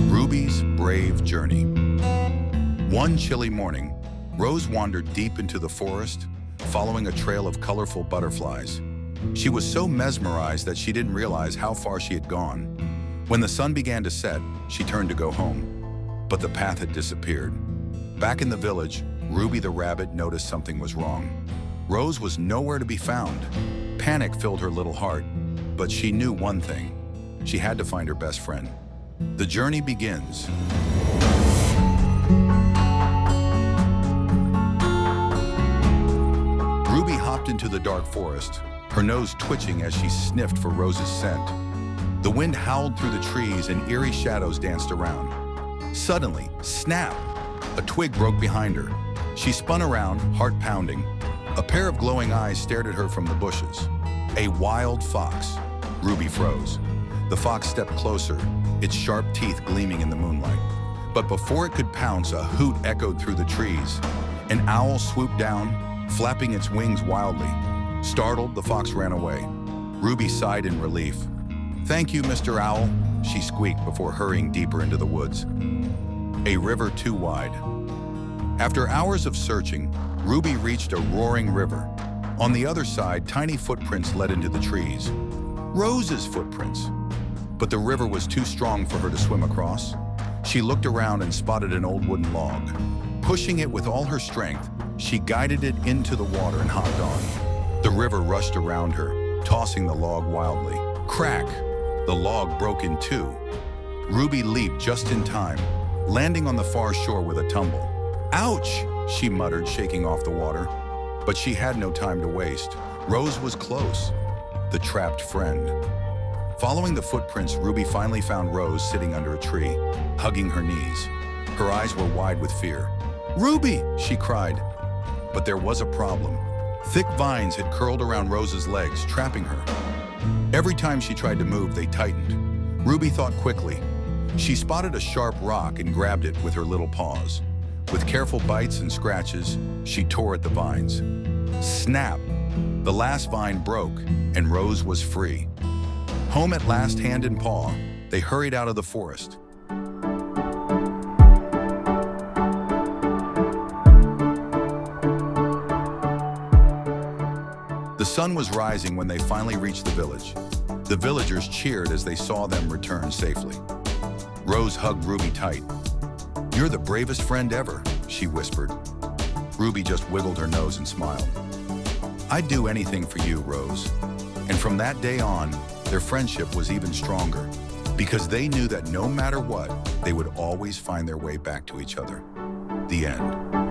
Ruby's brave journey. One chilly morning, Rose wandered deep into the forest, following a trail of colorful butterflies. She was so mesmerized that she didn't realize how far she had gone. When the sun began to set, she turned to go home, but the path had disappeared. Back in the village, Ruby the rabbit noticed something was wrong. Rose was nowhere to be found. Panic filled her little heart, but she knew one thing. She had to find her best friend. The journey begins. Ruby hopped into the dark forest, her nose twitching as she sniffed for Rose's scent. The wind howled through the trees and eerie shadows danced around. Suddenly, snap! A twig broke behind her. She spun around, heart pounding. A pair of glowing eyes stared at her from the bushes. A wild fox. Ruby froze. The fox stepped closer, its sharp teeth gleaming in the moonlight. But before it could pounce, a hoot echoed through the trees. An owl swooped down, flapping its wings wildly. Startled, the fox ran away. Ruby sighed in relief. "Thank you, Mr. Owl," she squeaked before hurrying deeper into the woods. A river too wide. After hours of searching, Ruby reached a roaring river. On the other side, tiny footprints led into the trees. Rose's footprints. But the river was too strong for her to swim across. She looked around and spotted an old wooden log. Pushing it with all her strength, she guided it into the water and hopped on. The river rushed around her, tossing the log wildly. Crack! The log broke in two. Ruby leaped just in time, landing on the far shore with a tumble. "Ouch!" she muttered, shaking off the water. But she had no time to waste. Rose was close. The trapped friend. Following the footprints, Ruby finally found Rose sitting under a tree, hugging her knees. Her eyes were wide with fear. "Ruby!" she cried. But there was a problem. Thick vines had curled around Rose's legs, trapping her. Every time she tried to move, they tightened. Ruby thought quickly. She spotted a sharp rock and grabbed it with her little paws. With careful bites and scratches, she tore at the vines. Snap! The last vine broke, and Rose was free. Home at last, hand and paw, they hurried out of the forest. The sun was rising when they finally reached the village. The villagers cheered as they saw them return safely. Rose hugged Ruby tight. "You're the bravest friend ever," she whispered. Ruby just wiggled her nose and smiled. "I'd do anything for you, Rose." And from that day on, their friendship was even stronger, because they knew that no matter what, they would always find their way back to each other. The end.